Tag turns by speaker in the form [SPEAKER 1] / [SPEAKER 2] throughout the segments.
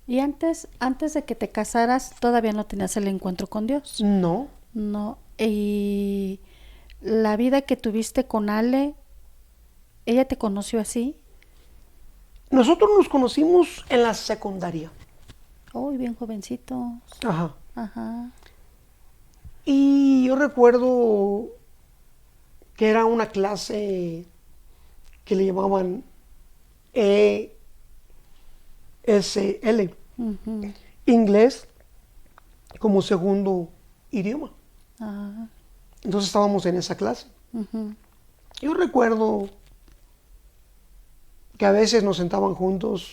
[SPEAKER 1] ¿Y antes de que te casaras, todavía no tenías el encuentro con Dios?
[SPEAKER 2] No.
[SPEAKER 1] No. ¿Y la vida que tuviste con Ale, ella te conoció así?
[SPEAKER 2] Nosotros nos conocimos en la secundaria.
[SPEAKER 1] Uy, bien jovencitos.
[SPEAKER 2] Ajá.
[SPEAKER 1] Ajá.
[SPEAKER 2] Y yo recuerdo que era una clase que le llamaban ESL,
[SPEAKER 1] Ujú.
[SPEAKER 2] inglés como segundo idioma.
[SPEAKER 1] Ah,
[SPEAKER 2] Entonces estábamos en esa clase.
[SPEAKER 1] ujú.
[SPEAKER 2] Yo recuerdo que a veces nos sentaban juntos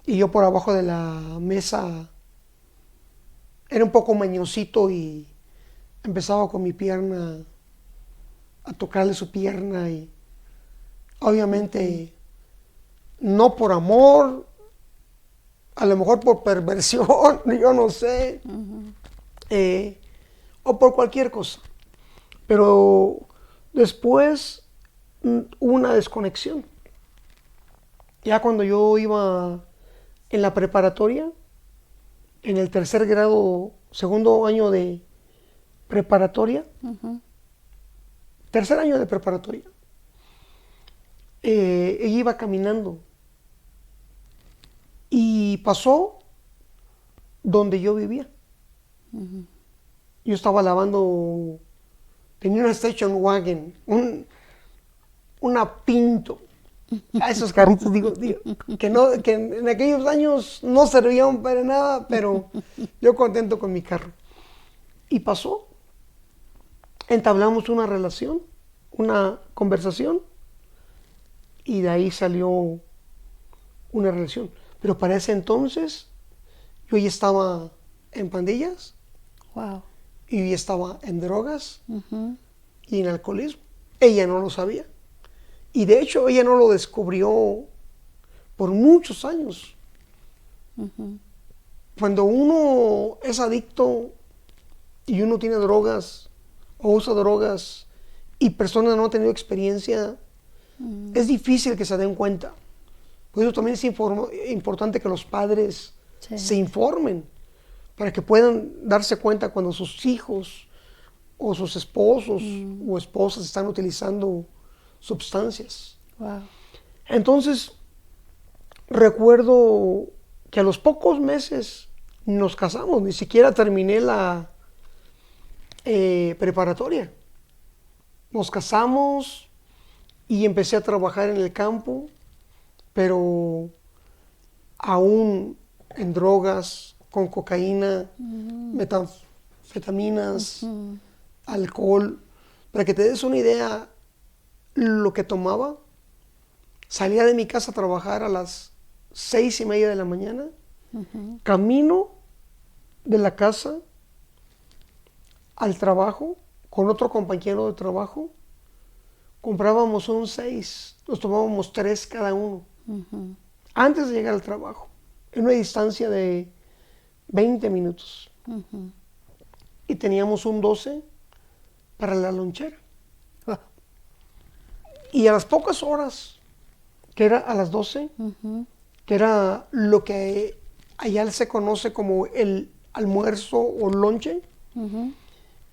[SPEAKER 2] y yo por abajo de la mesa era un poco mañosito y empezaba con mi pierna a tocarle su pierna y obviamente no por amor, a lo mejor por perversión, yo no sé, eh, o por cualquier cosa. Pero después hubo una desconexión. Ya cuando yo iba en la preparatoria, en el tercer grado, segundo año de preparatoria, tercer año de preparatoria, ella iba caminando y pasó donde yo vivía. Yo estaba lavando, tenía una station wagon, una Pinto. A esos carritos digo, que en aquellos años no servían para nada, pero yo contento con mi carro. Y pasó, entablamos una relación, una conversación, y de ahí salió una relación. Pero para ese entonces yo ya estaba en pandillas,
[SPEAKER 1] Wow.
[SPEAKER 2] y yo ya estaba en drogas
[SPEAKER 1] Ujú.
[SPEAKER 2] y en alcoholismo. Ella no lo sabía. Y de hecho ella no lo descubrió por muchos años. Cuando uno es adicto y uno tiene drogas o usa drogas y personas no han tenido experiencia, es difícil que se den cuenta. Por eso también es importante que los padres se
[SPEAKER 1] Sí.
[SPEAKER 2] informen para que puedan darse cuenta cuando sus hijos o sus esposos o esposas están utilizando sustancias.
[SPEAKER 1] Wow.
[SPEAKER 2] Entonces, recuerdo que a los pocos meses nos casamos, ni siquiera terminé la preparatoria. Nos casamos y empecé a trabajar en el campo, pero aún en drogas, con cocaína, metanfetaminas, alcohol. Para que te des una idea, lo que tomaba, salía de mi casa a trabajar a las 6:30 de la mañana, camino de la casa al trabajo con otro compañero de trabajo, comprábamos un 6, nos tomábamos 3 cada uno, antes de llegar al trabajo, en una distancia de 20 minutos. Y teníamos un 12 para la lonchera. Y a las pocas horas, que era a las 12, que era lo que allá se conoce como el almuerzo o lonche,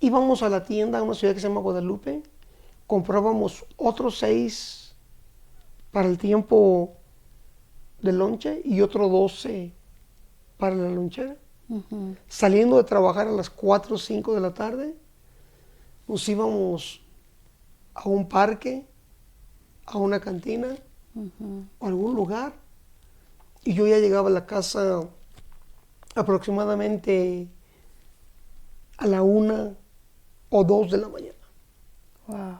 [SPEAKER 2] íbamos a la tienda, a una ciudad que se llama Guadalupe, comprábamos otros 6 para el tiempo de lonche y otro 12 para la lonchera. Saliendo de trabajar a las 4 o 5 de la tarde, nos íbamos a un parque, a una cantina, o a algún lugar, y yo ya llegaba a la casa aproximadamente a la 1 o 2 de la mañana.
[SPEAKER 1] Wow.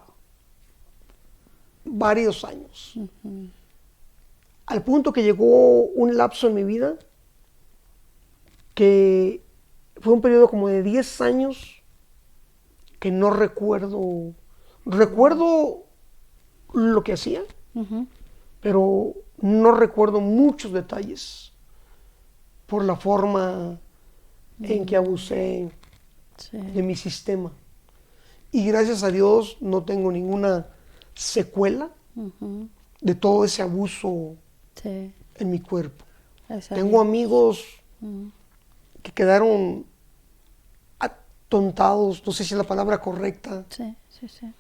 [SPEAKER 2] Varios años. Al punto que llegó un lapso en mi vida que fue un periodo como de 10 años que no recuerdo. Recuerdo lo que hacía, pero no recuerdo muchos detalles por la forma en que abusé de
[SPEAKER 1] Sí.
[SPEAKER 2] mi sistema. Y gracias a Dios no tengo ninguna secuela de todo ese abuso
[SPEAKER 1] Sí.
[SPEAKER 2] en mi cuerpo.
[SPEAKER 1] Gracias a
[SPEAKER 2] Tengo
[SPEAKER 1] Dios.
[SPEAKER 2] amigos
[SPEAKER 1] Mm,
[SPEAKER 2] que quedaron atontados, no sé si es la palabra correcta,
[SPEAKER 1] sí, sí, sí.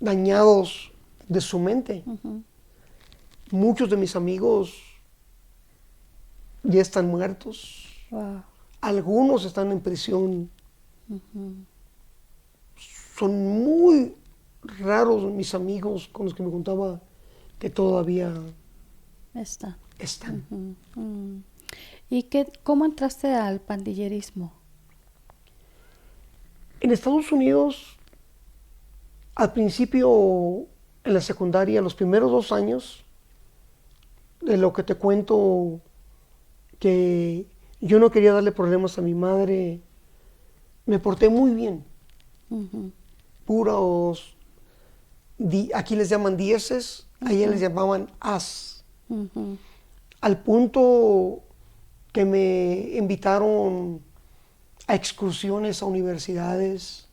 [SPEAKER 2] dañados de su mente.
[SPEAKER 1] Ujú.
[SPEAKER 2] Muchos de mis amigos ya están muertos.
[SPEAKER 1] Wow.
[SPEAKER 2] Algunos están en prisión.
[SPEAKER 1] Ujú.
[SPEAKER 2] Son muy raros mis amigos con los que me contaba que todavía
[SPEAKER 1] Está.
[SPEAKER 2] están.
[SPEAKER 1] Ujú. Mm. ¿Y cómo entraste al pandillerismo?
[SPEAKER 2] En Estados Unidos, al principio, en la secundaria, los primeros 2 años, de lo que te cuento, que yo no quería darle problemas a mi madre, me porté muy bien.
[SPEAKER 1] Ujú.
[SPEAKER 2] Puros, aquí les llaman dieces, allá les
[SPEAKER 1] Ujú.
[SPEAKER 2] llamaban as.
[SPEAKER 1] Ujú.
[SPEAKER 2] Al punto que me invitaron a excursiones a universidades,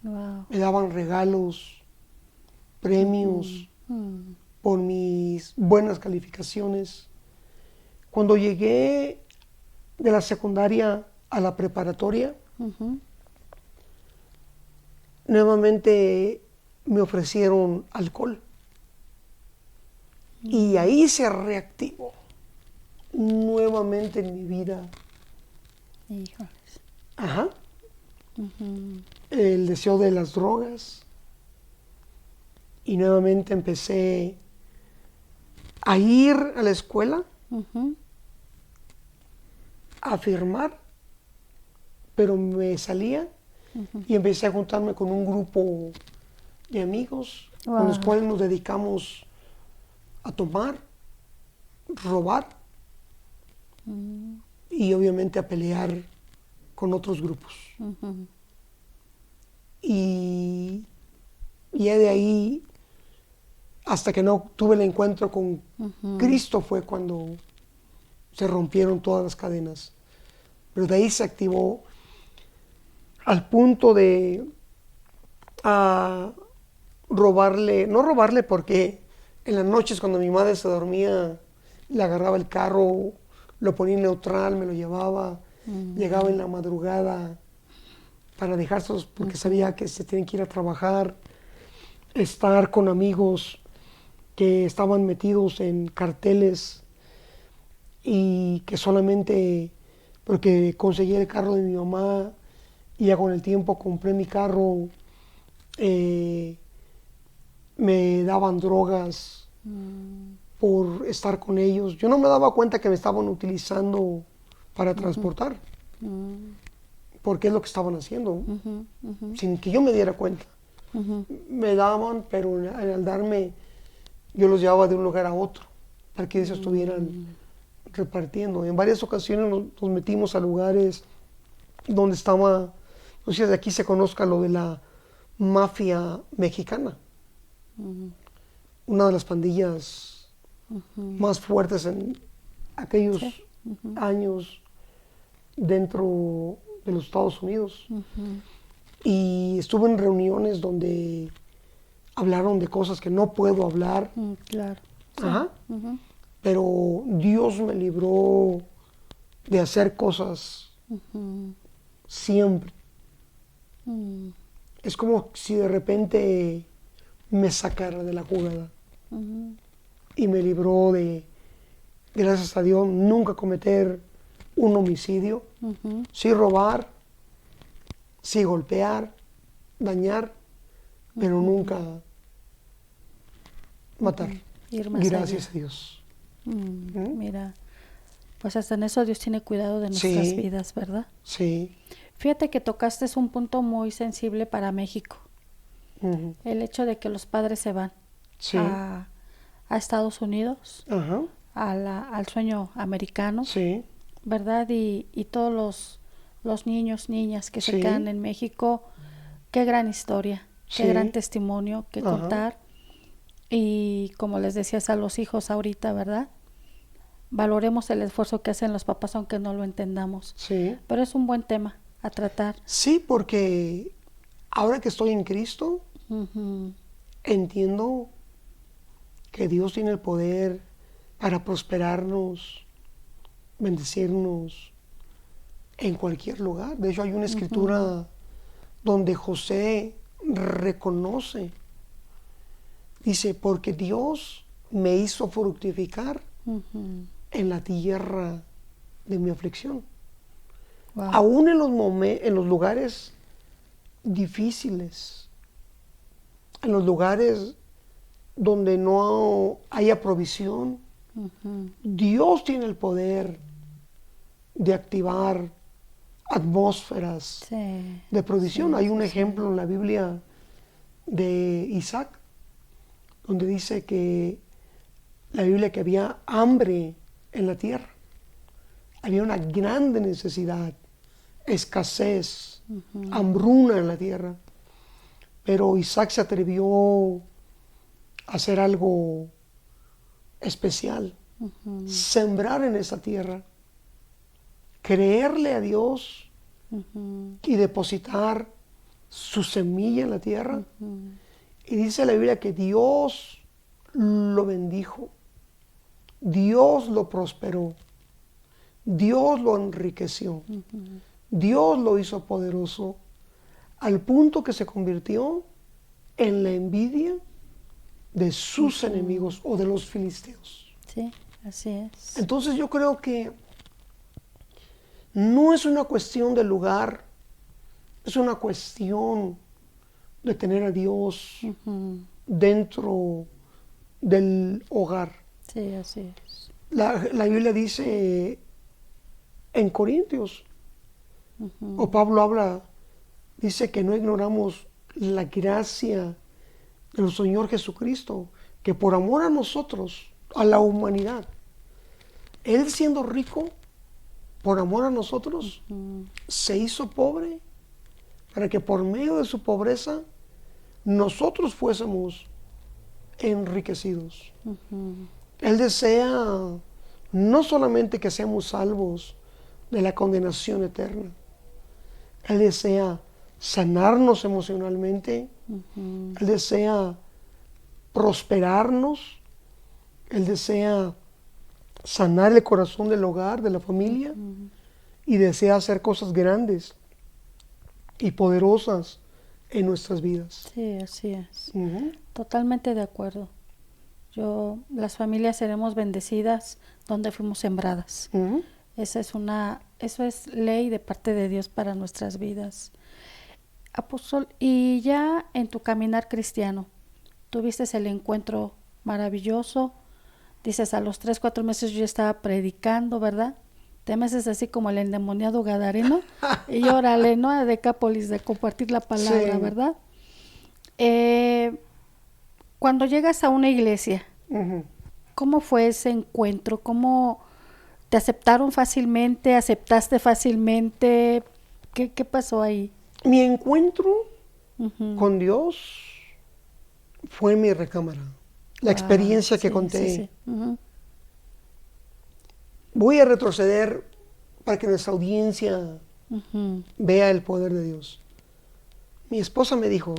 [SPEAKER 1] Wow.
[SPEAKER 2] me daban regalos,
[SPEAKER 1] Ujú.
[SPEAKER 2] premios
[SPEAKER 1] Mm.
[SPEAKER 2] por mis buenas calificaciones. Cuando llegué de la secundaria a la preparatoria,
[SPEAKER 1] Ujú.
[SPEAKER 2] nuevamente me ofrecieron alcohol. Y ahí se reactivó nuevamente en mi vida,
[SPEAKER 1] Híjoles.
[SPEAKER 2] ajá,
[SPEAKER 1] Ujú.
[SPEAKER 2] el deseo de las drogas. Y nuevamente empecé a ir a la escuela,
[SPEAKER 1] Ujú.
[SPEAKER 2] a firmar, pero me salía
[SPEAKER 1] Ujú.
[SPEAKER 2] y empecé a juntarme con un grupo de amigos con los
[SPEAKER 1] Wow.
[SPEAKER 2] cuales nos dedicamos a tomar, robar
[SPEAKER 1] Mm.
[SPEAKER 2] y obviamente a pelear con otros grupos.
[SPEAKER 1] Ujú.
[SPEAKER 2] Y ya de ahí, hasta que no tuve el encuentro con
[SPEAKER 1] Ujú.
[SPEAKER 2] Cristo, fue cuando se rompieron todas las cadenas. Pero de ahí se activó al punto de a robarle, no robarle porque en las noches cuando mi madre se dormía, le agarraba el carro, lo ponía en neutral, me lo llevaba, llegaba en la madrugada para dejárselos porque
[SPEAKER 1] Ujú.
[SPEAKER 2] sabía que se tienen que ir a trabajar, estar con amigos que estaban metidos en carteles y que solamente porque conseguí el carro de mi mamá y ya con el tiempo compré mi carro, eh, me daban drogas
[SPEAKER 1] Mm.
[SPEAKER 2] por estar con ellos. Yo no me daba cuenta que me estaban utilizando para
[SPEAKER 1] Ujú.
[SPEAKER 2] transportar,
[SPEAKER 1] Mm.
[SPEAKER 2] porque es lo que estaban haciendo,
[SPEAKER 1] Ujú. Ujú.
[SPEAKER 2] sin que yo me diera cuenta.
[SPEAKER 1] Ujú.
[SPEAKER 2] Me daban, pero al darme, yo los llevaba de un lugar a otro, para que ellos estuvieran
[SPEAKER 1] Mm.
[SPEAKER 2] repartiendo. En varias ocasiones nos metimos a lugares donde estaba, no sé si de aquí se conozca lo de la mafia mexicana,
[SPEAKER 1] Ujú.
[SPEAKER 2] una de las pandillas
[SPEAKER 1] Ujú.
[SPEAKER 2] más fuertes en
[SPEAKER 1] Sí.
[SPEAKER 2] aquellos
[SPEAKER 1] Ujú.
[SPEAKER 2] años dentro de los Estados Unidos.
[SPEAKER 1] Ujú.
[SPEAKER 2] Y estuve en reuniones donde hablaron de cosas que no puedo hablar,
[SPEAKER 1] Mm. Claro. Sí.
[SPEAKER 2] ajá,
[SPEAKER 1] Ujú.
[SPEAKER 2] pero Dios me libró de hacer cosas
[SPEAKER 1] Ujú.
[SPEAKER 2] siempre.
[SPEAKER 1] Mm.
[SPEAKER 2] Es como si de repente me sacara de la jugada
[SPEAKER 1] Ujú.
[SPEAKER 2] y me libró de, gracias a Dios, nunca cometer un homicidio,
[SPEAKER 1] Ujú.
[SPEAKER 2] sí robar, sí golpear, dañar, pero
[SPEAKER 1] Ujú.
[SPEAKER 2] nunca matar.
[SPEAKER 1] Ujú. Ir más
[SPEAKER 2] Gracias
[SPEAKER 1] allá.
[SPEAKER 2] a Dios. ¿Mm?
[SPEAKER 1] Mira, pues hasta en eso Dios tiene cuidado de nuestras
[SPEAKER 2] Sí,
[SPEAKER 1] vidas, ¿verdad?
[SPEAKER 2] sí.
[SPEAKER 1] Fíjate que tocaste un punto muy sensible para México,
[SPEAKER 2] Ujú.
[SPEAKER 1] el hecho de que los padres se van
[SPEAKER 2] Sí.
[SPEAKER 1] a, a Estados Unidos,
[SPEAKER 2] Ajá.
[SPEAKER 1] al sueño americano,
[SPEAKER 2] Sí.
[SPEAKER 1] ¿verdad? Y todos los niños, niñas que se quedan
[SPEAKER 2] Sí.
[SPEAKER 1] en México, qué gran historia, qué gran
[SPEAKER 2] Sí.
[SPEAKER 1] testimonio que
[SPEAKER 2] Ajá.
[SPEAKER 1] contar. Y como les decías a los hijos ahorita, ¿verdad? Valoremos el esfuerzo que hacen los papás aunque no lo entendamos.
[SPEAKER 2] Sí.
[SPEAKER 1] Pero es un buen tema a tratar.
[SPEAKER 2] Sí, porque ahora que estoy en Cristo,
[SPEAKER 1] Ujú.
[SPEAKER 2] entiendo que Dios tiene el poder para prosperarnos bendecirnos en cualquier lugar. De hecho, hay una escritura donde José reconoce, dice, porque Dios me hizo fructificar en la tierra de mi aflicción.
[SPEAKER 1] Wow.
[SPEAKER 2] Aún en los lugares difíciles, en los lugares donde no haya provisión, Dios tiene el poder de activar atmósferas
[SPEAKER 1] Sí.
[SPEAKER 2] de provisión.
[SPEAKER 1] Sí,
[SPEAKER 2] Hay un
[SPEAKER 1] sí,
[SPEAKER 2] ejemplo en la Biblia de Isaac, donde dice que la Biblia que había hambre en la tierra. Había una grande necesidad, escasez, hambruna en la tierra. Pero Isaac se atrevió a hacer algo especial, sembrar en esa tierra, creerle a Dios y depositar su semilla en la tierra. Y dice la Biblia que Dios lo bendijo, Dios lo prosperó, Dios lo enriqueció, Dios lo hizo poderoso, al punto que se convirtió en la envidia de sus enemigos o de los filisteos.
[SPEAKER 1] Sí, así es.
[SPEAKER 2] Entonces yo creo que no es una cuestión de lugar, es una cuestión de tener a Dios dentro del hogar.
[SPEAKER 1] Sí, así es.
[SPEAKER 2] La Biblia dice en Corintios, o Pablo habla, dice que no ignoramos la gracia del Señor Jesucristo, que por amor a nosotros, a la humanidad, Él siendo rico, por amor a nosotros, se hizo pobre para que por medio de su pobreza nosotros fuésemos enriquecidos. Él desea no solamente que seamos salvos de la condenación eterna, Él desea sanarnos emocionalmente, Él desea prosperarnos, Él desea sanar el corazón del hogar, de la familia, y desea hacer cosas grandes y poderosas en nuestras vidas.
[SPEAKER 1] Sí, así es. Totalmente de acuerdo. Las familias seremos bendecidas donde fuimos sembradas. Eso es ley de parte de Dios para nuestras vidas. Apóstol, y ya en tu caminar cristiano, tuviste el encuentro maravilloso. Dices, a los 3, 4 meses yo ya estaba predicando, ¿verdad? Te me haces así como el endemoniado gadareno. Y órale, ¿no? A Decápolis, de compartir la palabra,
[SPEAKER 2] Sí.
[SPEAKER 1] ¿verdad? Cuando llegas a una iglesia, ¿cómo fue ese encuentro? ¿Cómo te aceptaron fácilmente? ¿Aceptaste fácilmente? ¿Qué pasó ahí?
[SPEAKER 2] Mi encuentro con Dios fue en mi recámara. La experiencia que
[SPEAKER 1] sí,
[SPEAKER 2] conté.
[SPEAKER 1] sí.
[SPEAKER 2] Voy a retroceder para que nuestra audiencia vea el poder de Dios. Mi esposa me dijo,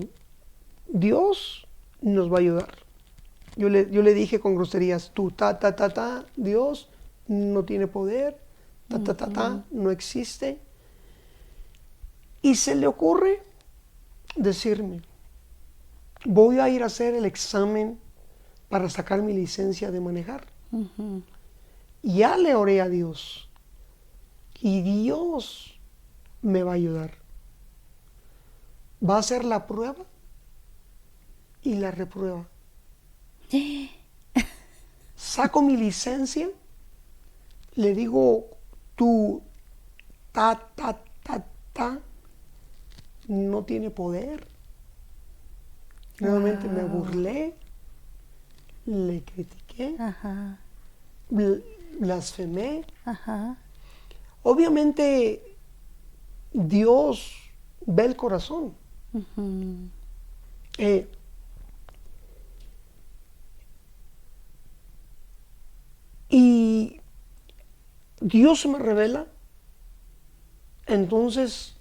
[SPEAKER 2] Dios nos va a ayudar. Yo le dije con groserías, tú, Dios no tiene poder, no existe. Y se le ocurre decirme, voy a ir a hacer el examen para sacar mi licencia de manejar. Ya le oré a Dios y Dios me va a ayudar. Va a hacer la prueba y la reprueba. Saco mi licencia, le digo, tú, no tiene poder. Nuevamente me burlé, le critiqué, blasfemé. Obviamente Dios ve el corazón. Y Dios me revela. Entonces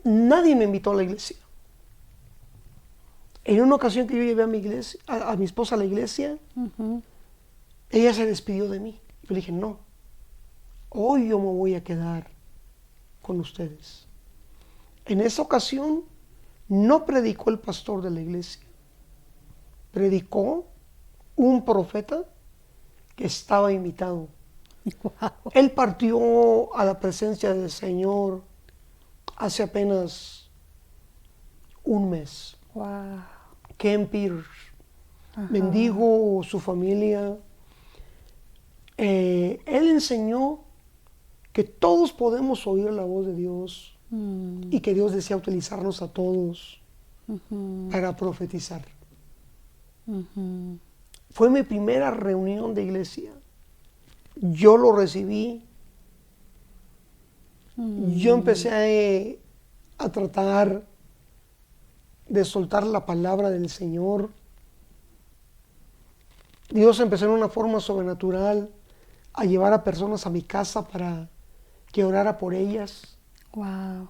[SPEAKER 2] nadie me invitó a la iglesia. En una ocasión que yo llevé a mi iglesia, a mi esposa a la iglesia, ella se despidió de mí. Yo le dije, no, hoy yo me voy a quedar con ustedes. En esa ocasión no predicó el pastor de la iglesia, predicó un profeta que estaba invitado.
[SPEAKER 1] Wow.
[SPEAKER 2] Él partió a la presencia del Señor hace apenas un mes.
[SPEAKER 1] Wow.
[SPEAKER 2] Ken Peters,
[SPEAKER 1] Ajá.
[SPEAKER 2] bendigo su familia. Él enseñó que todos podemos oír la voz de Dios y que Dios desea utilizarnos a todos para profetizar. Fue mi primera reunión de iglesia. Yo lo recibí. Yo empecé a tratar de soltar la palabra del Señor. Dios empezó en una forma sobrenatural a llevar a personas a mi casa para que orara por ellas.
[SPEAKER 1] Wow.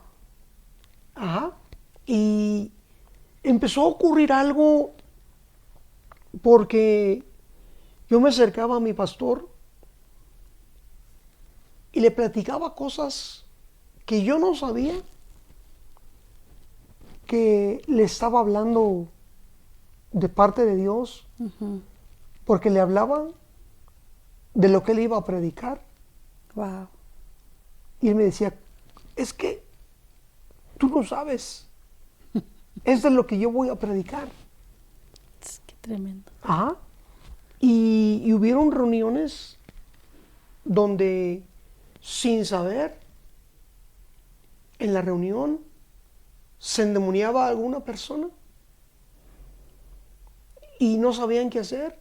[SPEAKER 2] Ajá. Y empezó a ocurrir algo porque yo me acercaba a mi pastor y le platicaba cosas que yo no sabía que le estaba hablando de parte de Dios, porque le hablaba de lo que él iba a predicar.
[SPEAKER 1] Wow.
[SPEAKER 2] Y él me decía, es que tú no sabes, es de lo que yo voy a predicar.
[SPEAKER 1] Qué tremendo.
[SPEAKER 2] Ajá. Y hubieron reuniones donde, sin saber, en la reunión se endemoniaba a alguna persona y no sabían qué hacer.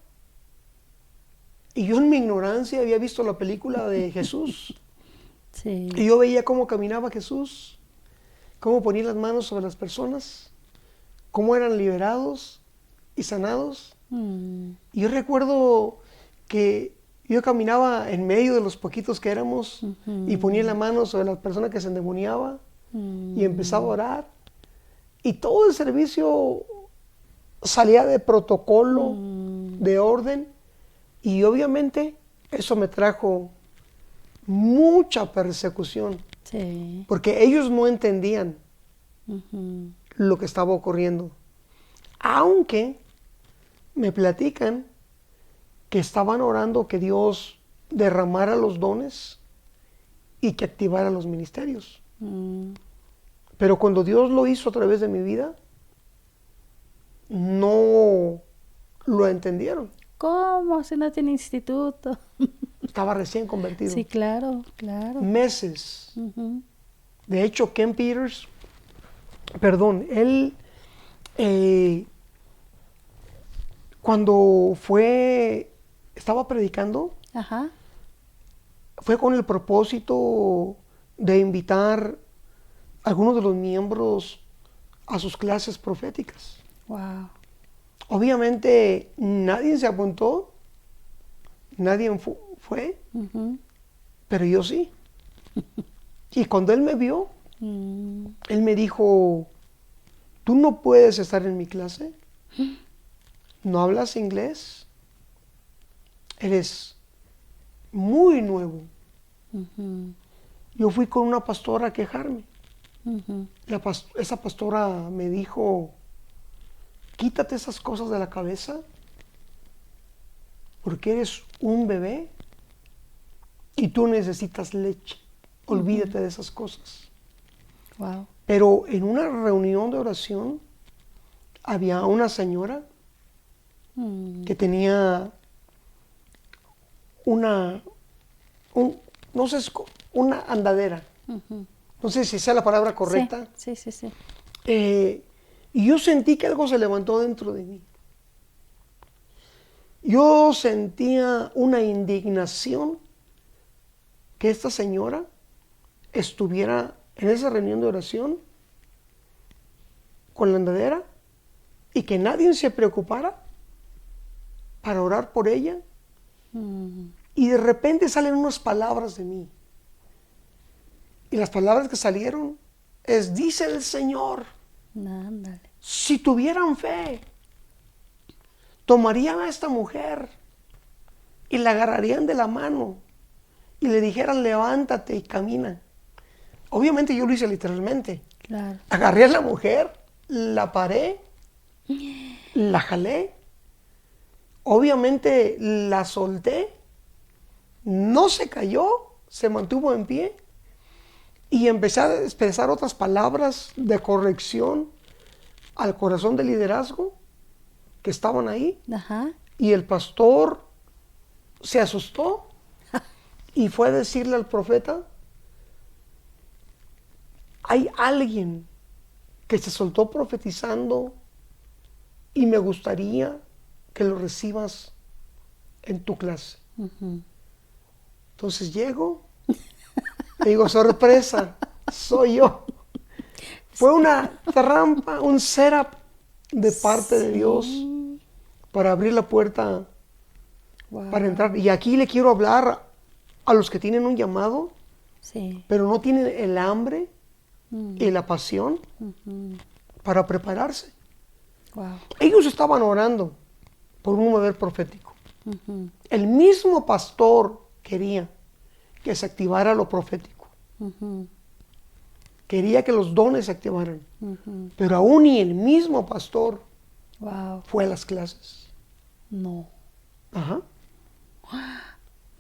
[SPEAKER 2] Y yo en mi ignorancia había visto la película de Jesús.
[SPEAKER 1] Sí.
[SPEAKER 2] Y yo veía cómo caminaba Jesús, cómo ponía las manos sobre las personas, cómo eran liberados y sanados. Y yo recuerdo que yo caminaba en medio de los poquitos que éramos y ponía la mano sobre la persona que se endemoniaba y empezaba a orar. Y todo el servicio salía de protocolo, de orden. Y obviamente eso me trajo mucha persecución.
[SPEAKER 1] Sí.
[SPEAKER 2] Porque ellos no entendían lo que estaba ocurriendo. Aunque me platican que estaban orando que Dios derramara los dones y que activara los ministerios. Pero cuando Dios lo hizo a través de mi vida, no lo entendieron.
[SPEAKER 1] ¿Cómo? Si no tiene instituto.
[SPEAKER 2] Estaba recién convertido.
[SPEAKER 1] Sí, claro, claro.
[SPEAKER 2] Meses. De hecho, Ken Peters, perdón, él cuando estaba predicando,
[SPEAKER 1] Ajá.
[SPEAKER 2] fue con el propósito de invitar a algunos de los miembros a sus clases proféticas.
[SPEAKER 1] Wow.
[SPEAKER 2] Obviamente nadie se apuntó, nadie fue, pero yo sí. Y cuando él me vio, él me dijo, tú no puedes estar en mi clase, no hablas inglés, eres muy nuevo. Yo fui con una pastora a quejarme. Esa pastora me dijo, quítate esas cosas de la cabeza porque eres un bebé y tú necesitas leche. Olvídate de esas cosas.
[SPEAKER 1] Wow.
[SPEAKER 2] Pero en una reunión de oración había una señora que tenía una andadera. No sé si sea la palabra correcta.
[SPEAKER 1] Sí, sí, sí.
[SPEAKER 2] Y yo sentí que algo se levantó dentro de mí. Yo sentía una indignación que esta señora estuviera en esa reunión de oración con la andadera y que nadie se preocupara para orar por ella. Y de repente salen unas palabras de mí. Y las palabras que salieron es, dice el Señor,
[SPEAKER 1] Ándale.
[SPEAKER 2] si tuvieran fe, tomarían a esta mujer y la agarrarían de la mano y le dijeran levántate y camina. Obviamente yo lo hice literalmente.
[SPEAKER 1] Claro.
[SPEAKER 2] Agarré a la mujer, la paré, la jalé, obviamente la solté, no se cayó, se mantuvo en pie y empecé a expresar otras palabras de corrección al corazón del liderazgo que estaban ahí.
[SPEAKER 1] Ajá.
[SPEAKER 2] Y el pastor se asustó y fue a decirle al profeta, hay alguien que se soltó profetizando y me gustaría que lo recibas en tu clase.
[SPEAKER 1] Ujú.
[SPEAKER 2] Entonces llego, le digo, sorpresa, soy yo. Fue una trampa, un setup de parte de Dios para abrir la puerta
[SPEAKER 1] Wow.
[SPEAKER 2] para entrar. Y aquí le quiero hablar a los que tienen un llamado,
[SPEAKER 1] Sí.
[SPEAKER 2] pero no tienen el hambre y la pasión
[SPEAKER 1] Ujú.
[SPEAKER 2] para prepararse.
[SPEAKER 1] Wow.
[SPEAKER 2] Ellos estaban orando por un mover profético.
[SPEAKER 1] Ujú.
[SPEAKER 2] El mismo pastor quería que se activara lo profético.
[SPEAKER 1] Ujú.
[SPEAKER 2] Quería que los dones se activaran.
[SPEAKER 1] Ujú.
[SPEAKER 2] Pero aún ni el mismo pastor
[SPEAKER 1] Wow.
[SPEAKER 2] fue a las clases.
[SPEAKER 1] No.
[SPEAKER 2] Ajá.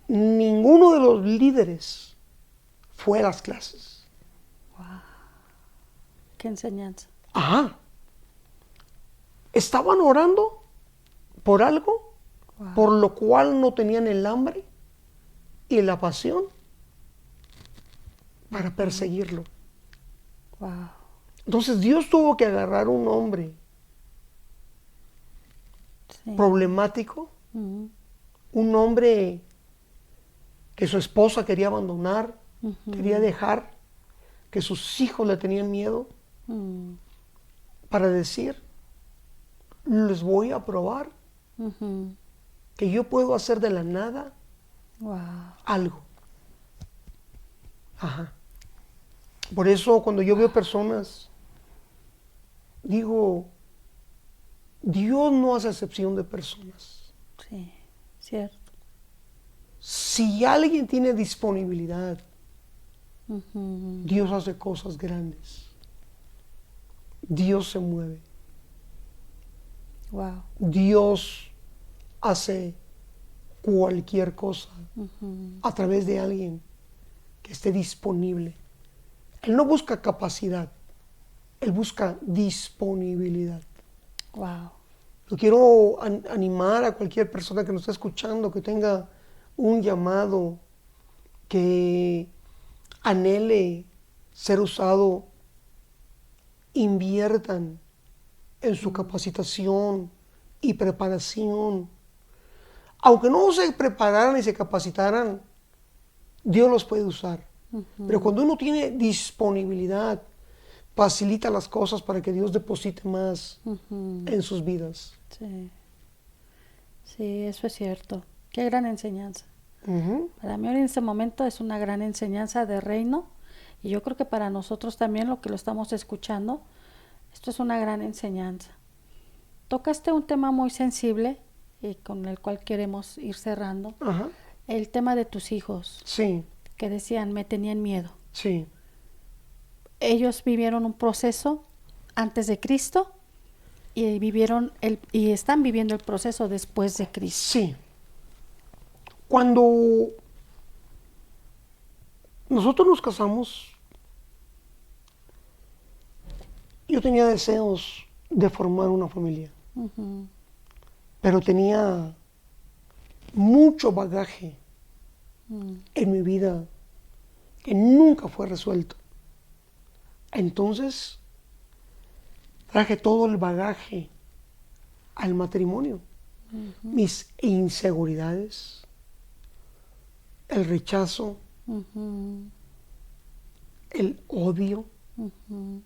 [SPEAKER 2] Ninguno de los líderes fue a las clases.
[SPEAKER 1] Qué enseñanza.
[SPEAKER 2] Ajá. Estaban orando por algo
[SPEAKER 1] Wow.
[SPEAKER 2] por lo cual no tenían el hambre y la pasión para perseguirlo.
[SPEAKER 1] Wow.
[SPEAKER 2] Entonces Dios tuvo que agarrar un hombre
[SPEAKER 1] Sí.
[SPEAKER 2] problemático,
[SPEAKER 1] Ujú.
[SPEAKER 2] un hombre que su esposa quería abandonar,
[SPEAKER 1] Ujú.
[SPEAKER 2] quería dejar, que sus hijos le tenían miedo,
[SPEAKER 1] Mm.
[SPEAKER 2] para decir, les voy a probar
[SPEAKER 1] Ujú.
[SPEAKER 2] que yo puedo hacer de la nada
[SPEAKER 1] Wow.
[SPEAKER 2] algo. Ajá. Por eso cuando yo veo personas, digo, Dios no hace excepción de personas.
[SPEAKER 1] Sí. Cierto.
[SPEAKER 2] Si alguien tiene disponibilidad,
[SPEAKER 1] Ujú.
[SPEAKER 2] Dios hace cosas grandes. Dios se mueve.
[SPEAKER 1] Wow.
[SPEAKER 2] Dios hace cualquier cosa
[SPEAKER 1] Ujú.
[SPEAKER 2] a través de alguien que esté disponible. Él no busca capacidad, Él busca disponibilidad.
[SPEAKER 1] Wow.
[SPEAKER 2] Yo quiero animar a cualquier persona que nos esté escuchando, que tenga un llamado, que anhele ser usado, inviertan en su capacitación y preparación. Aunque no se prepararan y se capacitaran, Dios los puede usar. Pero cuando uno tiene disponibilidad, facilita las cosas para que Dios deposite más
[SPEAKER 1] Ujú.
[SPEAKER 2] en sus vidas.
[SPEAKER 1] Sí. Sí, eso es cierto. Qué gran enseñanza.
[SPEAKER 2] Ujú.
[SPEAKER 1] Para mí en este momento es una gran enseñanza de reino y yo creo que para nosotros también lo que lo estamos escuchando, esto es una gran enseñanza. Tocaste un tema muy sensible y con el cual queremos ir cerrando,
[SPEAKER 2] Ajá.
[SPEAKER 1] el tema de tus hijos
[SPEAKER 2] Sí,
[SPEAKER 1] que decían me tenían miedo.
[SPEAKER 2] sí,
[SPEAKER 1] Ellos vivieron un proceso antes de Cristo y y están viviendo el proceso después de Cristo.
[SPEAKER 2] sí. Cuando nosotros nos casamos, yo tenía deseos de formar una familia,
[SPEAKER 1] Ujú.
[SPEAKER 2] pero tenía mucho bagaje
[SPEAKER 1] Mm.
[SPEAKER 2] en mi vida que nunca fue resuelto. Entonces, traje todo el bagaje al matrimonio. Mis inseguridades, el rechazo,
[SPEAKER 1] Ujú.
[SPEAKER 2] el odio.
[SPEAKER 1] Ujú.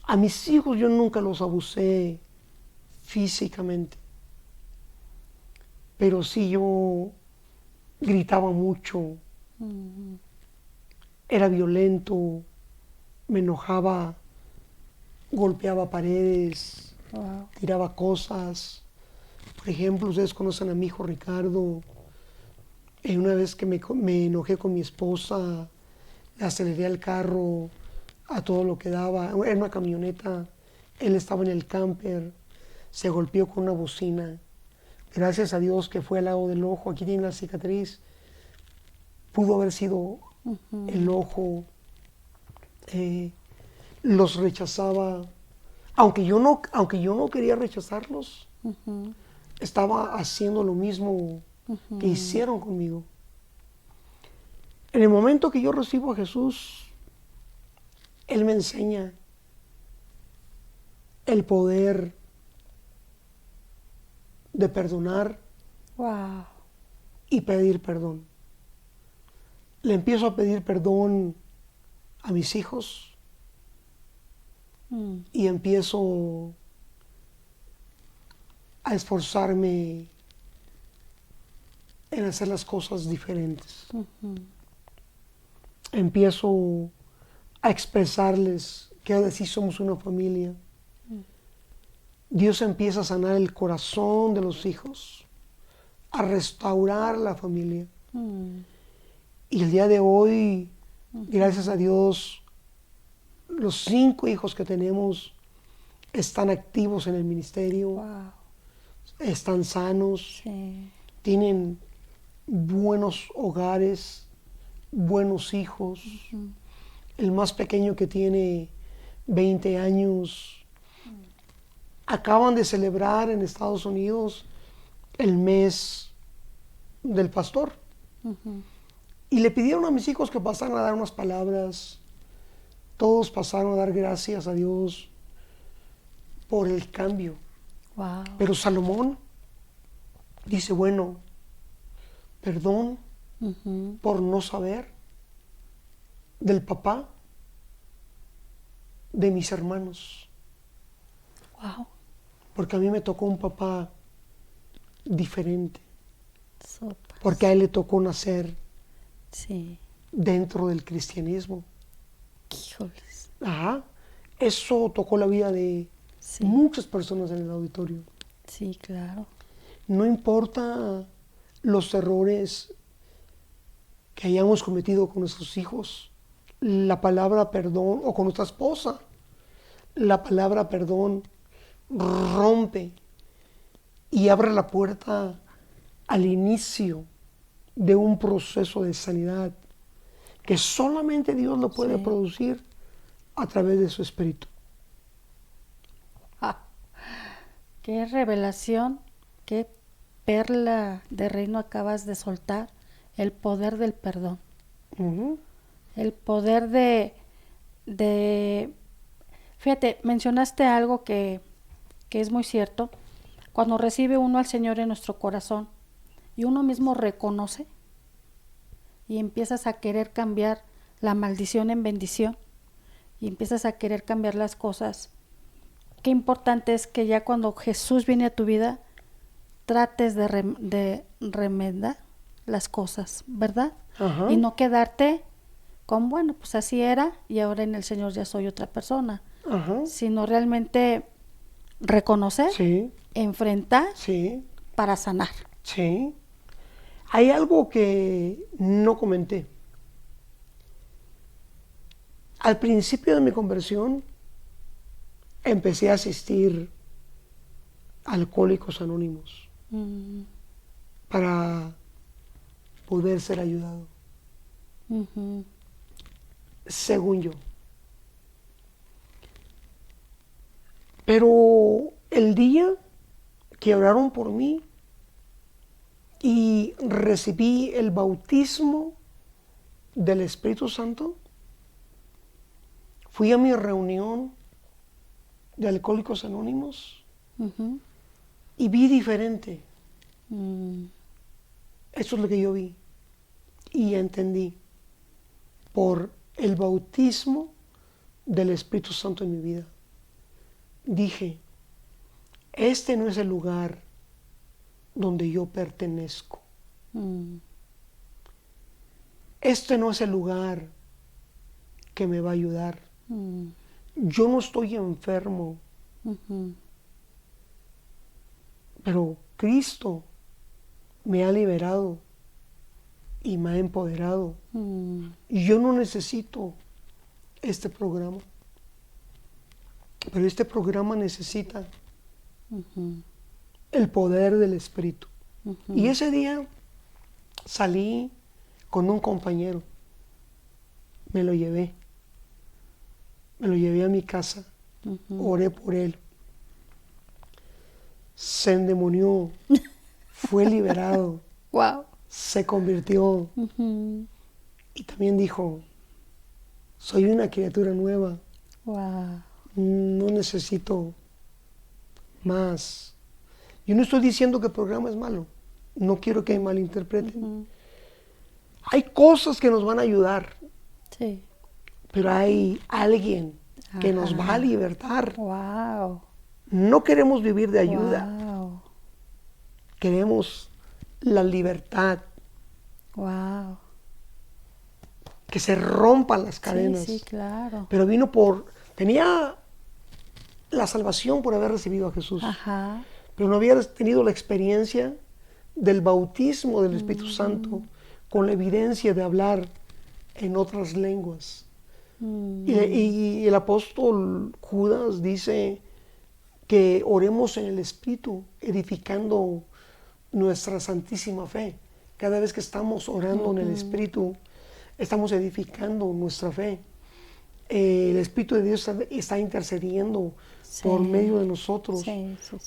[SPEAKER 2] A mis hijos yo nunca los abusé físicamente, pero sí yo gritaba mucho,
[SPEAKER 1] Ujú.
[SPEAKER 2] era violento, me enojaba, golpeaba paredes,
[SPEAKER 1] Wow.
[SPEAKER 2] tiraba cosas. Por ejemplo, ustedes conocen a mi hijo Ricardo. Una vez que me enojé con mi esposa, le aceleré al carro a todo lo que daba. Era una camioneta, él estaba en el camper, se golpeó con una bocina. Gracias a Dios que fue al lado del ojo, aquí tiene la cicatriz. Pudo haber sido el ojo. Los rechazaba, aunque yo no quería rechazarlos, estaba haciendo lo mismo que hicieron conmigo. En el momento que yo recibo a Jesús, Él me enseña el poder de perdonar
[SPEAKER 1] Wow.
[SPEAKER 2] y pedir perdón. Le empiezo a pedir perdón a mis hijos y empiezo a esforzarme en hacer las cosas diferentes. Empiezo a expresarles que ahora sí somos una familia. Dios empieza a sanar el corazón de los hijos, a restaurar la familia. Y el día de hoy, gracias a Dios, los 5 hijos que tenemos están activos en el ministerio,
[SPEAKER 1] Wow.
[SPEAKER 2] están sanos,
[SPEAKER 1] Sí.
[SPEAKER 2] tienen buenos hogares, buenos hijos. El más pequeño, que tiene 20 años, acaban de celebrar en Estados Unidos el mes del pastor. Y le pidieron a mis hijos que pasaran a dar unas palabras. Todos pasaron a dar gracias a Dios por el cambio.
[SPEAKER 1] Wow.
[SPEAKER 2] Pero Salomón dice, bueno, perdón por no saber del papá de mis hermanos.
[SPEAKER 1] Wow.
[SPEAKER 2] Porque a mí me tocó un papá diferente.
[SPEAKER 1] Súper.
[SPEAKER 2] Porque a él le tocó nacer
[SPEAKER 1] Sí.
[SPEAKER 2] dentro del cristianismo.
[SPEAKER 1] Híjoles.
[SPEAKER 2] Ajá. Eso tocó la vida de
[SPEAKER 1] Sí.
[SPEAKER 2] muchas personas en el auditorio.
[SPEAKER 1] Sí, claro.
[SPEAKER 2] No importa los errores que hayamos cometido con nuestros hijos, la palabra perdón, o con nuestra esposa, la palabra perdón rompe y abre la puerta al inicio de un proceso de sanidad que solamente Dios lo puede producir a través de su Espíritu.
[SPEAKER 1] Ah, qué revelación, qué perla de reino acabas de soltar. El poder del perdón. El poder de... Fíjate, mencionaste algo que es muy cierto. Cuando recibe uno al Señor en nuestro corazón y uno mismo reconoce y empiezas a querer cambiar la maldición en bendición y empiezas a querer cambiar las cosas, qué importante es que ya cuando Jesús viene a tu vida trates de remendar las cosas, ¿verdad?
[SPEAKER 2] Ajá.
[SPEAKER 1] Y no quedarte con, bueno, pues así era y ahora en el Señor ya soy otra persona,
[SPEAKER 2] Ajá.
[SPEAKER 1] sino realmente reconocer,
[SPEAKER 2] Sí,
[SPEAKER 1] enfrentar
[SPEAKER 2] sí,
[SPEAKER 1] para sanar.
[SPEAKER 2] sí. Hay algo que no comenté. Al principio de mi conversión, empecé a asistir a Alcohólicos Anónimos para poder ser ayudado, según yo. Pero el día que oraron por mí y recibí el bautismo del Espíritu Santo, fui a mi reunión de Alcohólicos Anónimos y vi diferente. Eso es lo que yo vi y entendí por el bautismo del Espíritu Santo en mi vida. Dije, este no es el lugar donde yo pertenezco. Este no es el lugar que me va a ayudar. Yo no estoy enfermo, pero Cristo me ha liberado y me ha empoderado. Yo no necesito este programa, pero este programa necesita el poder del Espíritu. Y ese día salí con un compañero, me lo llevé a mi casa, oré por él, se endemonió, fue liberado,
[SPEAKER 1] Wow.
[SPEAKER 2] se convirtió y también dijo, soy una criatura nueva,
[SPEAKER 1] Wow.
[SPEAKER 2] no necesito más. Yo no estoy diciendo que el programa es malo, no quiero que me malinterpreten. Hay cosas que nos van a ayudar,
[SPEAKER 1] Sí.
[SPEAKER 2] pero hay alguien que nos va a libertar.
[SPEAKER 1] Wow.
[SPEAKER 2] No queremos vivir de ayuda,
[SPEAKER 1] Wow.
[SPEAKER 2] queremos la libertad,
[SPEAKER 1] Wow.
[SPEAKER 2] que se rompan las cadenas.
[SPEAKER 1] Sí, claro.
[SPEAKER 2] Pero tenía la salvación por haber recibido a Jesús,
[SPEAKER 1] Ajá.
[SPEAKER 2] pero no había tenido la experiencia del bautismo del Espíritu Santo con la evidencia de hablar en otras lenguas. Y el apóstol Judas dice que oremos en el Espíritu, edificando nuestra santísima fe. Cada vez que estamos orando en el Espíritu, estamos edificando nuestra fe. El Espíritu de Dios está intercediendo por medio de nosotros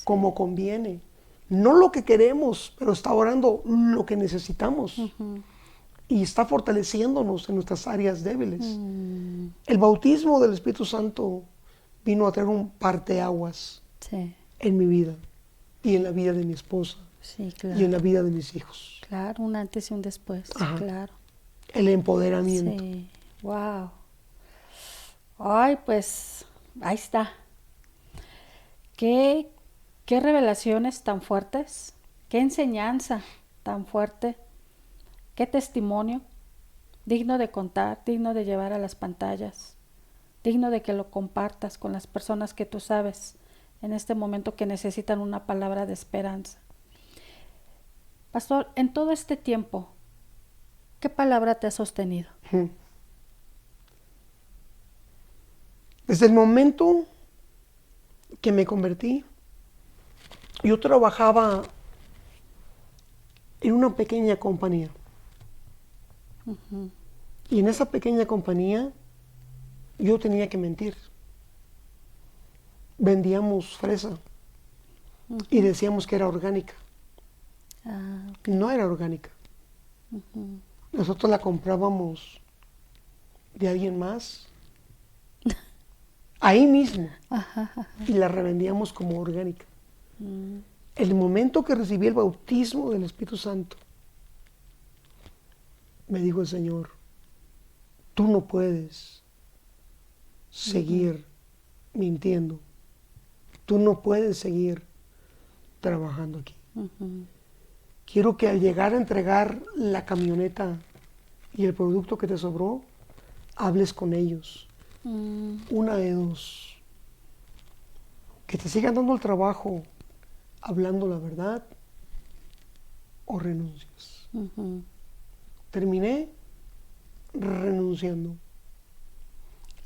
[SPEAKER 2] como conviene. No lo que queremos, pero está orando lo que necesitamos. Y está fortaleciéndonos en nuestras áreas débiles. El bautismo del Espíritu Santo vino a traer un parteaguas en mi vida y en la vida de mi esposa y en la vida de mis hijos.
[SPEAKER 1] Claro, un antes y un después.
[SPEAKER 2] Ajá.
[SPEAKER 1] Claro.
[SPEAKER 2] El empoderamiento.
[SPEAKER 1] Sí. Wow. Ay, pues ahí está. Qué revelaciones tan fuertes, qué enseñanza tan fuerte, qué testimonio digno de contar, digno de llevar a las pantallas, digno de que lo compartas con las personas que tú sabes en este momento que necesitan una palabra de esperanza. Pastor, en todo este tiempo, ¿qué palabra te ha sostenido?
[SPEAKER 2] Desde el momento que me convertí, yo trabajaba en una pequeña compañía. Y en esa pequeña compañía yo tenía que mentir. Vendíamos fresa y decíamos que era orgánica. No era orgánica. Nosotros la comprábamos de alguien más, ahí mismo, y la revendíamos como orgánica. El momento que recibí el bautismo del Espíritu Santo, me dijo el Señor, tú no puedes seguir mintiendo, tú no puedes seguir trabajando aquí. Quiero que al llegar a entregar la camioneta y el producto que te sobró, hables con ellos. Una de dos. Que te sigan dando el trabajo, hablando la verdad, o renuncias. Terminé renunciando.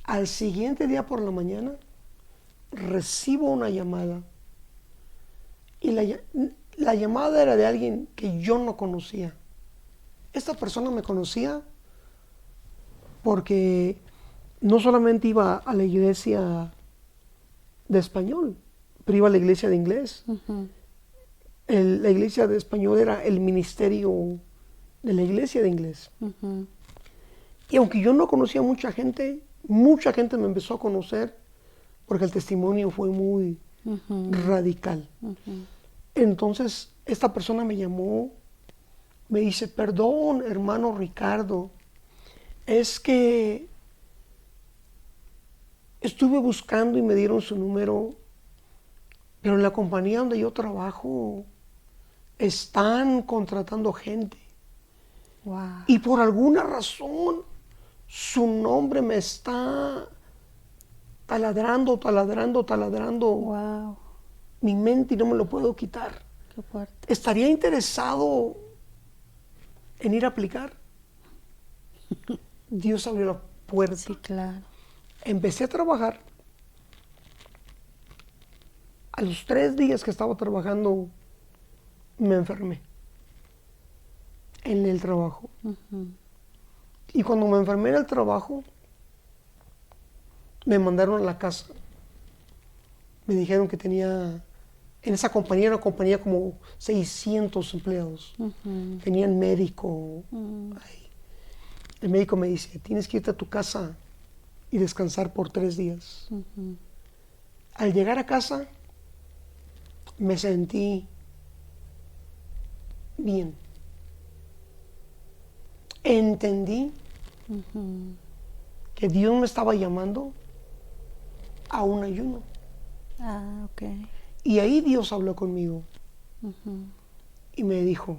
[SPEAKER 2] Al siguiente día por la mañana, recibo una llamada. Y la llamada era de alguien que yo no conocía. Esta persona me conocía porque no solamente iba a la iglesia de español, pero iba a la iglesia de inglés. La iglesia de español era el ministerio de la iglesia de inglés. Y aunque yo no conocía mucha gente me empezó a conocer porque el testimonio fue muy radical. Entonces esta persona me llamó, me dice, perdón, hermano Ricardo, es que estuve buscando y me dieron su número, pero en la compañía donde yo trabajo están contratando gente.
[SPEAKER 1] Wow.
[SPEAKER 2] Y por alguna razón su nombre me está taladrando
[SPEAKER 1] Wow.
[SPEAKER 2] mi mente y no me lo puedo quitar.
[SPEAKER 1] Qué fuerte.
[SPEAKER 2] ¿Estaría interesado en ir a aplicar? Dios abrió la puerta.
[SPEAKER 1] Sí, claro.
[SPEAKER 2] Empecé a trabajar. A los 3 días que estaba trabajando, me enfermé en el trabajo.
[SPEAKER 1] Ujú.
[SPEAKER 2] Y cuando me enfermé en el trabajo, me mandaron a la casa. Me dijeron que tenía, en esa compañía, una compañía como 600 empleados.
[SPEAKER 1] Ujú.
[SPEAKER 2] Tenían médico.
[SPEAKER 1] Mm.
[SPEAKER 2] Ay, el médico me dice, tienes que irte a tu casa y descansar por 3 días.
[SPEAKER 1] Ujú.
[SPEAKER 2] Al llegar a casa, me sentí bien. Entendí
[SPEAKER 1] Ujú.
[SPEAKER 2] que Dios me estaba llamando a un ayuno.
[SPEAKER 1] Ah, ok.
[SPEAKER 2] Y ahí Dios habló conmigo
[SPEAKER 1] Ujú.
[SPEAKER 2] y me dijo,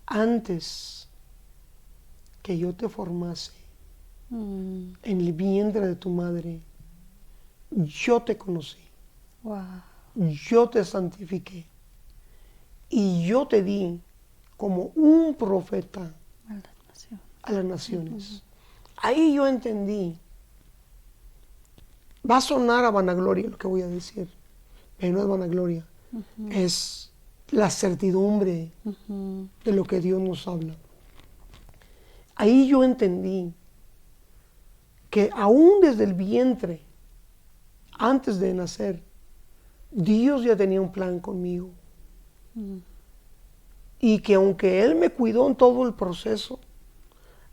[SPEAKER 2] antes que yo te formase
[SPEAKER 1] Mm.
[SPEAKER 2] en el vientre de tu madre, yo te conocí,
[SPEAKER 1] Wow.
[SPEAKER 2] yo te santifiqué y yo te di como un profeta
[SPEAKER 1] Maldad nación.
[SPEAKER 2] a las naciones. Ahí yo entendí. Va a sonar a vanagloria lo que voy a decir, pero no es vanagloria. Es la certidumbre
[SPEAKER 1] Ujú.
[SPEAKER 2] de lo que Dios nos habla. Ahí yo entendí que aún desde el vientre, antes de nacer, Dios ya tenía un plan conmigo.
[SPEAKER 1] Mm.
[SPEAKER 2] Y que aunque Él me cuidó en todo el proceso,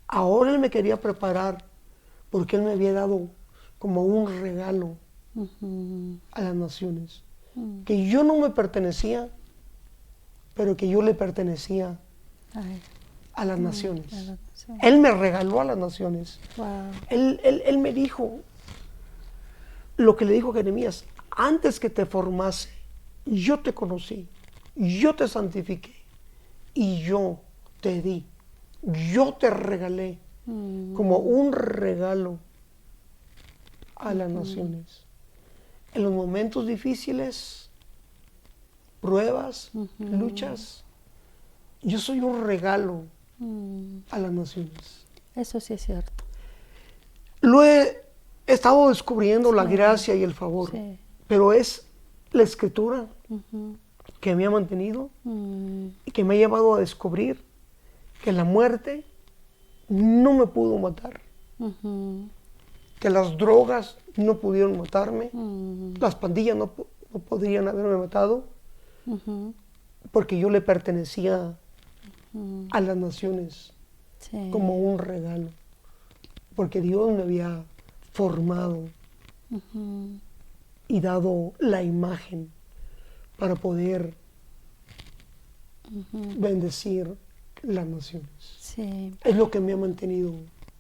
[SPEAKER 2] ahora Él me quería preparar porque Él me había dado como un regalo
[SPEAKER 1] Ujú.
[SPEAKER 2] a las naciones.
[SPEAKER 1] Mm.
[SPEAKER 2] Que yo no me pertenecía, pero que yo le pertenecía
[SPEAKER 1] Ay.
[SPEAKER 2] a las
[SPEAKER 1] A
[SPEAKER 2] naciones.
[SPEAKER 1] la nación.
[SPEAKER 2] Él me regaló a las naciones.
[SPEAKER 1] Wow.
[SPEAKER 2] Él me dijo lo que le dijo a Jeremías, antes que te formase, yo te conocí, yo te santifiqué y yo te di, yo te regalé
[SPEAKER 1] Mm.
[SPEAKER 2] como un regalo a las naciones. En los momentos difíciles, pruebas, luchas, yo soy un regalo
[SPEAKER 1] Mm.
[SPEAKER 2] a las naciones.
[SPEAKER 1] Eso sí es cierto.
[SPEAKER 2] Lo he estado descubriendo, la
[SPEAKER 1] Sí.
[SPEAKER 2] gracia y el favor,
[SPEAKER 1] Sí.
[SPEAKER 2] pero es la escritura
[SPEAKER 1] Ujú.
[SPEAKER 2] que me ha mantenido
[SPEAKER 1] Mm.
[SPEAKER 2] y que me ha llevado a descubrir que la muerte no me pudo matar,
[SPEAKER 1] Ujú.
[SPEAKER 2] que las drogas no pudieron matarme,
[SPEAKER 1] Mm.
[SPEAKER 2] las pandillas no podrían haberme matado,
[SPEAKER 1] Ujú.
[SPEAKER 2] porque yo le pertenecía
[SPEAKER 1] Mm.
[SPEAKER 2] a las naciones
[SPEAKER 1] Sí.
[SPEAKER 2] como un regalo, porque Dios me había formado
[SPEAKER 1] Ujú.
[SPEAKER 2] y dado la imagen para poder
[SPEAKER 1] Ujú.
[SPEAKER 2] bendecir las naciones.
[SPEAKER 1] Sí.
[SPEAKER 2] Es lo que me ha mantenido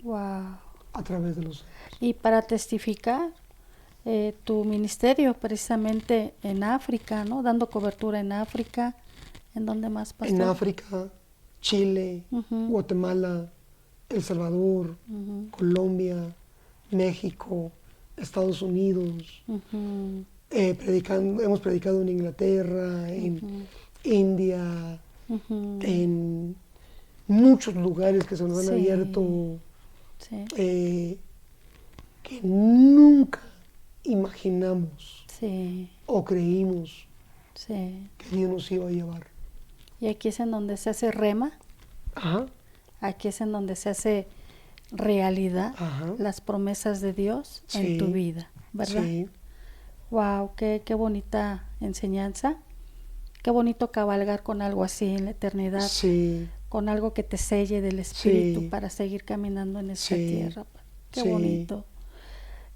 [SPEAKER 1] Wow.
[SPEAKER 2] a través de los años.
[SPEAKER 1] Y para testificar tu ministerio precisamente en África, ¿no? Dando cobertura en África. ¿En dónde más, pastor?
[SPEAKER 2] En África, Chile,
[SPEAKER 1] Ujú.
[SPEAKER 2] Guatemala, El Salvador,
[SPEAKER 1] Ujú.
[SPEAKER 2] Colombia, México, Estados Unidos.
[SPEAKER 1] Ujú.
[SPEAKER 2] Hemos predicado en Inglaterra, en India,
[SPEAKER 1] Ujú.
[SPEAKER 2] en muchos lugares que se nos han
[SPEAKER 1] Sí.
[SPEAKER 2] abierto,
[SPEAKER 1] Sí.
[SPEAKER 2] que nunca imaginamos
[SPEAKER 1] Sí.
[SPEAKER 2] o creímos
[SPEAKER 1] Sí.
[SPEAKER 2] que Dios nos iba a llevar.
[SPEAKER 1] Y aquí es en donde se hace rema,
[SPEAKER 2] Ajá,
[SPEAKER 1] aquí es en donde se hace realidad
[SPEAKER 2] ajá.
[SPEAKER 1] las promesas de Dios en tu
[SPEAKER 2] Sí,
[SPEAKER 1] vida, ¿verdad?
[SPEAKER 2] sí,
[SPEAKER 1] Wow, qué bonita enseñanza, qué bonito cabalgar con algo así en la eternidad,
[SPEAKER 2] sí,
[SPEAKER 1] con algo que te selle del Espíritu
[SPEAKER 2] sí,
[SPEAKER 1] para seguir caminando en esta
[SPEAKER 2] sí,
[SPEAKER 1] tierra. Qué
[SPEAKER 2] sí.
[SPEAKER 1] bonito.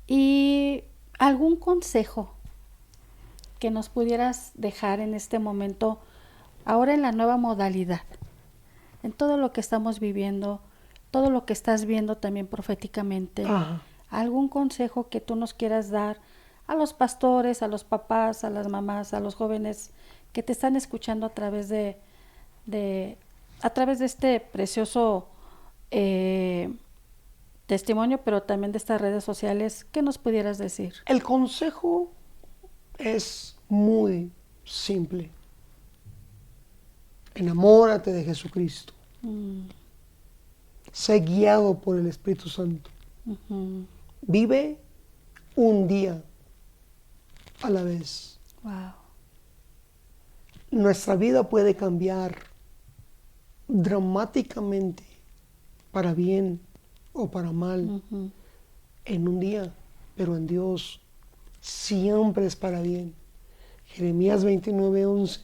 [SPEAKER 1] ¿Y algún consejo que nos pudieras dejar en este momento, ahora en la nueva modalidad, en todo lo que estamos viviendo, todo lo que estás viendo también proféticamente?
[SPEAKER 2] Ajá.
[SPEAKER 1] ¿Algún consejo que tú nos quieras dar a los pastores, a los papás, a las mamás, a los jóvenes que te están escuchando a través de este precioso testimonio, pero también de estas redes sociales? ¿Qué nos pudieras decir?
[SPEAKER 2] El consejo es muy simple. Enamórate de Jesucristo.
[SPEAKER 1] Mm.
[SPEAKER 2] sé guiado por el Espíritu Santo.
[SPEAKER 1] Ujú.
[SPEAKER 2] Vive un día a la vez.
[SPEAKER 1] Wow.
[SPEAKER 2] Nuestra vida puede cambiar dramáticamente para bien o para mal
[SPEAKER 1] Ujú.
[SPEAKER 2] en un día, pero en Dios siempre es para bien. Jeremías 29:11,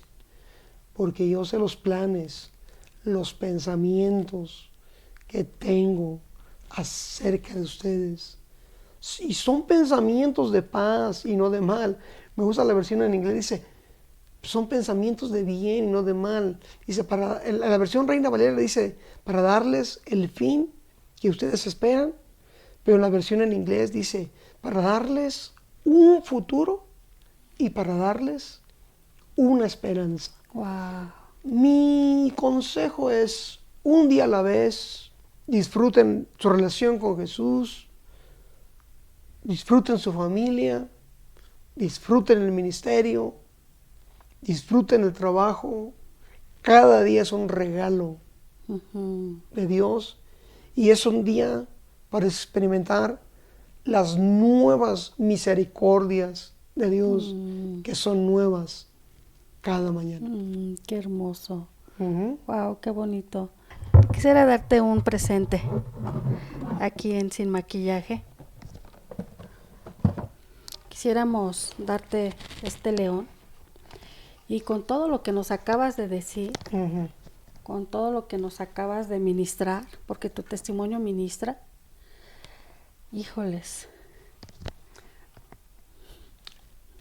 [SPEAKER 2] porque yo sé los planes, los pensamientos que tengo acerca de ustedes. Y son pensamientos de paz y no de mal. Me gusta la versión en inglés, dice, son pensamientos de bien y no de mal. Dice, en la versión Reina Valera dice, para darles el fin que ustedes esperan, pero en la versión en inglés dice, para darles un futuro y para darles una esperanza.
[SPEAKER 1] Wow.
[SPEAKER 2] Mi consejo es, un día a la vez, disfruten su relación con Jesús, disfruten su familia, disfruten el ministerio, disfruten el trabajo. Cada día es un regalo
[SPEAKER 1] Ujú.
[SPEAKER 2] de Dios y es un día para experimentar las nuevas misericordias de Dios que son nuevas cada mañana.
[SPEAKER 1] Qué hermoso.
[SPEAKER 2] Ujú.
[SPEAKER 1] Wow, qué bonito. Quisiera darte un presente aquí en Sin Maquillaje. Quisiéramos darte este león y con todo lo que nos acabas de decir,
[SPEAKER 2] Ujú.
[SPEAKER 1] con todo lo que nos acabas de ministrar, porque tu testimonio ministra, híjoles,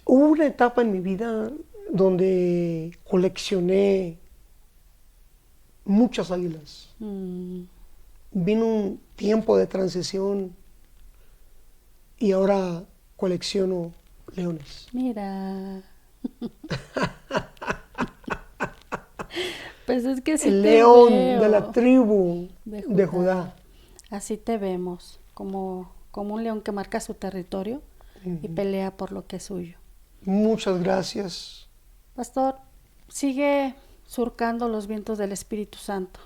[SPEAKER 2] Hubo una etapa en mi vida donde coleccioné muchas águilas. Vino un tiempo de transición y ahora colecciono leones.
[SPEAKER 1] mira, pues es que sí
[SPEAKER 2] El
[SPEAKER 1] te
[SPEAKER 2] león de la
[SPEAKER 1] veo
[SPEAKER 2] tribu
[SPEAKER 1] de
[SPEAKER 2] de
[SPEAKER 1] Judá.
[SPEAKER 2] Judá.
[SPEAKER 1] Así te vemos, como un león que marca su territorio y pelea por lo que es suyo.
[SPEAKER 2] Muchas gracias.
[SPEAKER 1] Pastor, sigue surcando los vientos del Espíritu Santo.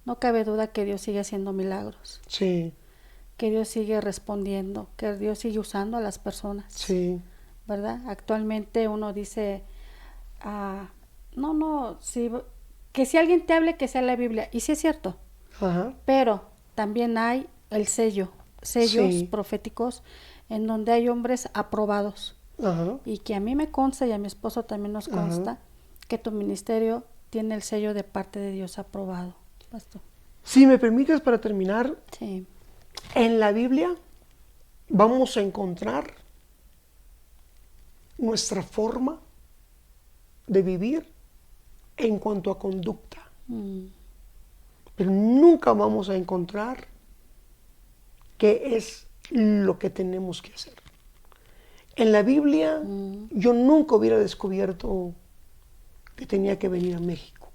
[SPEAKER 1] No cabe duda que Dios sigue haciendo milagros,
[SPEAKER 2] Sí,
[SPEAKER 1] que Dios sigue respondiendo, que Dios sigue usando a las personas,
[SPEAKER 2] sí.
[SPEAKER 1] ¿verdad? Actualmente uno dice, no, que si alguien te hable, que sea la Biblia. Y sí es cierto,
[SPEAKER 2] Ajá.
[SPEAKER 1] pero también hay sellos
[SPEAKER 2] Sí.
[SPEAKER 1] proféticos en donde hay hombres aprobados.
[SPEAKER 2] Ajá.
[SPEAKER 1] Y que a mí me consta y a mi esposo también nos consta
[SPEAKER 2] Ajá.
[SPEAKER 1] que tu ministerio tiene el sello de parte de Dios aprobado, pastor.
[SPEAKER 2] Si me permites para terminar,
[SPEAKER 1] Sí.
[SPEAKER 2] en la Biblia vamos a encontrar nuestra forma de vivir en cuanto a conducta, pero nunca vamos a encontrar qué es lo que tenemos que hacer. En la Biblia yo nunca hubiera descubierto que tenía que venir a México.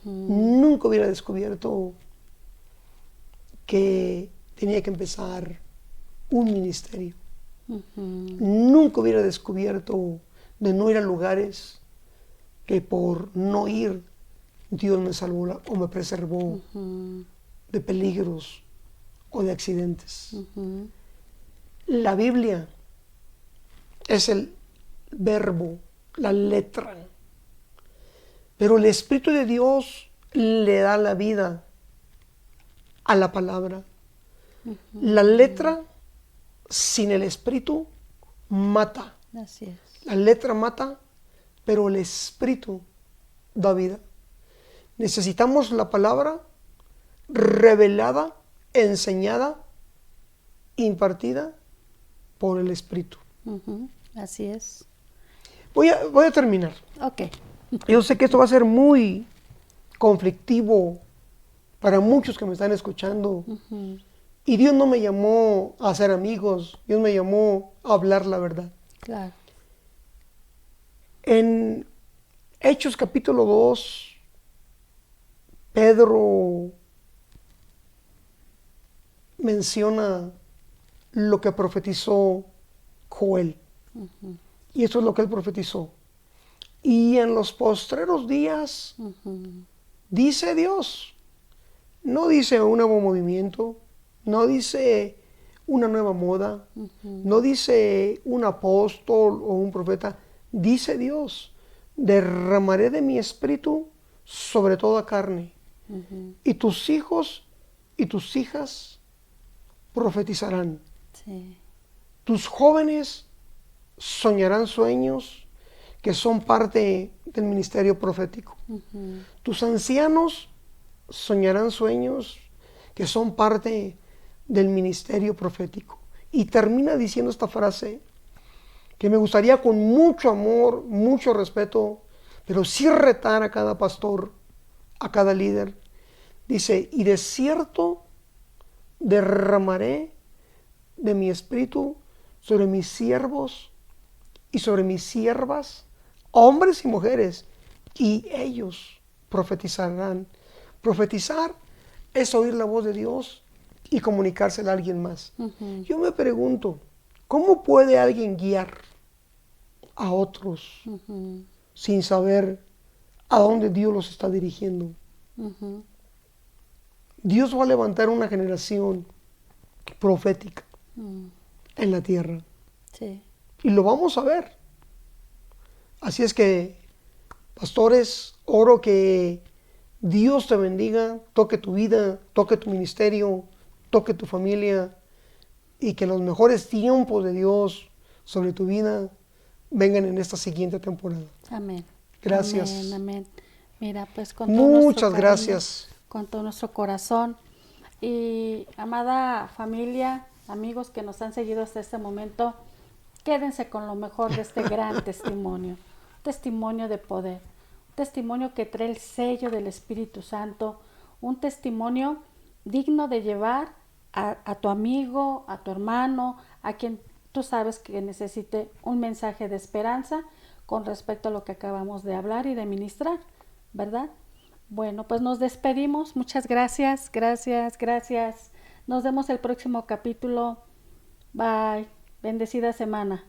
[SPEAKER 2] Nunca hubiera descubierto que tenía que empezar un ministerio. Nunca hubiera descubierto de no ir a lugares que por no ir Dios me salvó o me preservó de peligros o de accidentes. La Biblia es el verbo, la letra, pero el Espíritu de Dios le da la vida a la palabra. La letra sin el Espíritu mata.
[SPEAKER 1] Así es.
[SPEAKER 2] La letra mata, pero el Espíritu da vida. Necesitamos la palabra revelada, enseñada, impartida por el Espíritu.
[SPEAKER 1] Así es.
[SPEAKER 2] Voy a terminar.
[SPEAKER 1] Ok.
[SPEAKER 2] Yo sé que esto va a ser muy conflictivo para muchos que me están escuchando. Y Dios no me llamó a ser amigos, Dios me llamó a hablar la verdad.
[SPEAKER 1] Claro.
[SPEAKER 2] En Hechos capítulo 2, Pedro menciona lo que profetizó Joel. Y eso es lo que él profetizó. Y en los postreros días, dice Dios, no dice un nuevo movimiento, no dice una nueva moda, no dice un apóstol o un profeta, dice Dios, derramaré de mi espíritu sobre toda carne, y tus hijos y tus hijas profetizarán.
[SPEAKER 1] Sí.
[SPEAKER 2] Tus jóvenes soñarán sueños que son parte del ministerio profético. Tus ancianos soñarán sueños que son parte del ministerio profético. Y termina diciendo esta frase que me gustaría con mucho amor, mucho respeto, pero sí retar a cada pastor, a cada líder. Dice, y de cierto derramaré de mi espíritu sobre mis siervos y sobre mis siervas, hombres y mujeres, y ellos profetizarán. Profetizar es oír la voz de Dios y comunicársela a alguien más. Yo me pregunto, ¿cómo puede alguien guiar a otros sin saber a dónde Dios los está dirigiendo? Dios va a levantar una generación profética en la tierra.
[SPEAKER 1] Sí.
[SPEAKER 2] Y lo vamos a ver. Así es que, pastores, oro que Dios te bendiga, toque tu vida, toque tu ministerio, toque tu familia, y que los mejores tiempos de Dios sobre tu vida vengan en esta siguiente temporada.
[SPEAKER 1] Amén.
[SPEAKER 2] Gracias.
[SPEAKER 1] Amén, amén. Mira, pues con todo nuestro
[SPEAKER 2] Muchas
[SPEAKER 1] cariño,
[SPEAKER 2] gracias.
[SPEAKER 1] con todo nuestro corazón. Y amada familia, amigos que nos han seguido hasta este momento, quédense con lo mejor de este gran testimonio. Testimonio de poder. Un testimonio que trae el sello del Espíritu Santo. Un testimonio digno de llevar a tu amigo, a tu hermano, a quien tú sabes que necesite un mensaje de esperanza con respecto a lo que acabamos de hablar y de ministrar, ¿verdad? Bueno, pues nos despedimos. Muchas gracias, gracias, gracias. Nos vemos el próximo capítulo. Bye. Bendecida semana.